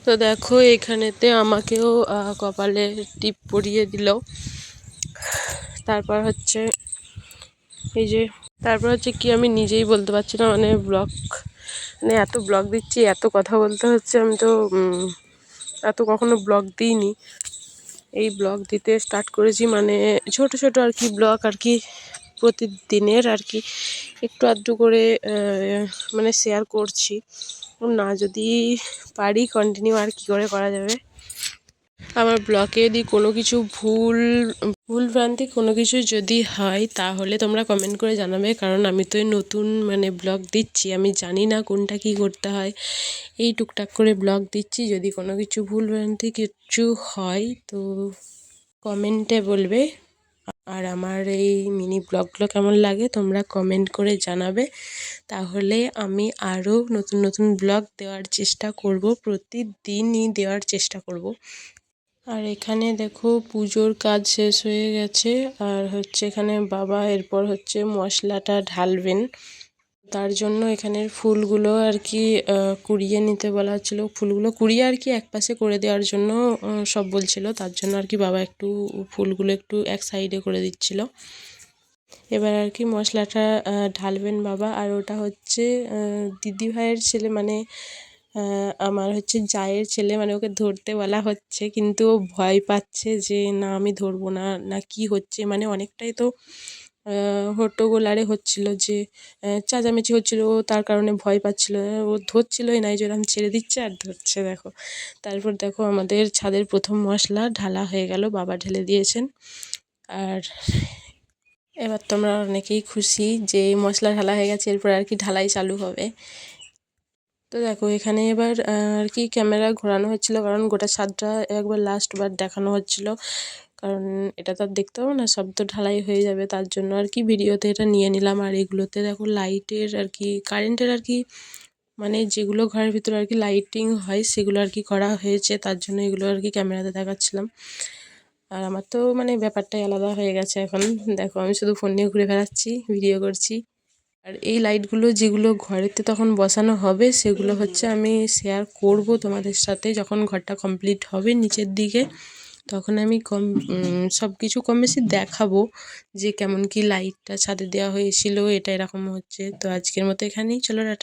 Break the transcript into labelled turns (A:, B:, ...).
A: তো দেখো এখানেতে আমাকেও কপালে টিপ পরিয়ে দিল। তারপর হচ্ছে এই যে কি আমি নিজেই বলতে পারছি না, মানে এত ব্লগ দিচ্ছি, এত কথা বলতে হচ্ছে। আমি তো এত কখনো ব্লগ দিইনি, এই ব্লগ দিতে স্টার্ট করেছি, মানে ছোট ছোট আর কি ব্লগ আর কি, প্রতিদিনের আর কি একটু আধটু করে মানে শেয়ার করছি। না যদি পারি কন্টিনিউ আর কি করে করা যাবে। আমার ব্লগে যদি কোনো কিছু ভুলভ্রান্তি কোনো কিছু যদি হয় তাহলে তোমরা কমেন্ট করে জানাবে, কারণ আমি তো নতুন মানে ব্লগ দিচ্ছি, আমি জানি না কোনটা কি করতে হয়। এই টুকটাক করে ব্লগ দিচ্ছি, যদি কোনো কিছু ভুলভ্রান্তি কিছু হয় তো কমেন্টে বলবে। আর আমার এই মিনি ব্লগগুলো কেমন লাগে তোমরা কমেন্ট করে জানাবে, তাহলে আমি আরও নতুন নতুন ব্লগ দেওয়ার চেষ্টা করব, প্রতিদিনই দেওয়ার চেষ্টা করব। আর এখানে দেখো পুজোর কাজ শেষ হয়ে গেছে, আর হচ্ছে এখানে বাবা এরপর হচ্ছে মশলাটা ঢালবেন। তার জন্য এখানের ফুলগুলো আর কি কুড়িয়ে নিতে বলা হচ্ছিলো, ফুলগুলো কুড়িয়ে আর কি একপাশে করে দেওয়ার জন্য সব বলছিল, তার জন্য আর কি বাবা একটু ফুলগুলো একটু এক সাইডে করে দিচ্ছিল। এবার আর কি মশলাটা ঢালবেন বাবা। আর ওটা হচ্ছে দিদি ভাইয়ের ছেলে, মানে আমার হচ্ছে জায়ের ছেলে, মানে ওকে ধরতে বলা হচ্ছে, কিন্তু ও ভয় পাচ্ছে যে না আমি ধরবো না, না কি হচ্ছে, মানে অনেকটাই তো হট্টগোল হচ্ছিল, যে চেঁচামেচি হচ্ছিল, ও তার কারণে ভয় পাচ্ছিল, ও ধরছিলই না, এই জন্য আমি ছেড়ে দিচ্ছে আর ধরছে দেখো। তারপর দেখো আমাদের ছাদের প্রথম মশলা ঢালা হয়ে গেল, বাবা ঢেলে দিয়েছেন। আর এবার তোমরা অনেকেই খুশি যে মশলা ঢালা হয়ে গেছে, এরপর আর কি ঢালাই চালু হবে। তো দেখো এখানে এবার আর কি ক্যামেরা ঘোরানো হচ্ছিল, কারণ গোটা ছাদটা একবার লাস্টবার দেখানো হচ্ছিল, কারণ এটা তো আর দেখতে পাবো না, সব তো ঢালাই হয়ে যাবে, তার জন্য আর কি ভিডিওতে এটা নিয়ে নিলাম। আর এগুলোতে দেখো লাইটের আর কি কারেন্টের আর কি, মানে যেগুলো ঘরের ভিতরে আর কি লাইটিং হয় সেগুলো আর কি করা হয়েছে, তার জন্য এগুলো আর কি ক্যামেরাতে দেখাচ্ছিলাম। আর আমার তো মানে ব্যাপারটাই আলাদা হয়ে গেছে এখন। দেখো আমি শুধু ফোন নিয়ে ঘুরে বেড়াচ্ছি, ভিডিও করছি। আর এই লাইটগুলো যেগুলো ঘরেতে তখন বসানো হবে সেগুলো হচ্ছে আমি শেয়ার করব তোমাদের সাথে, যখন ঘরটা কমপ্লিট হবে নিচের দিকে, তখন আমি সব কিছু কম বেশি দেখাবো যে কেমন কি লাইটটা ছাদে দেওয়া হয়েছিল, এটা এরকম হচ্ছে। তো আজকের মতো এখানেই, চলো টাটা।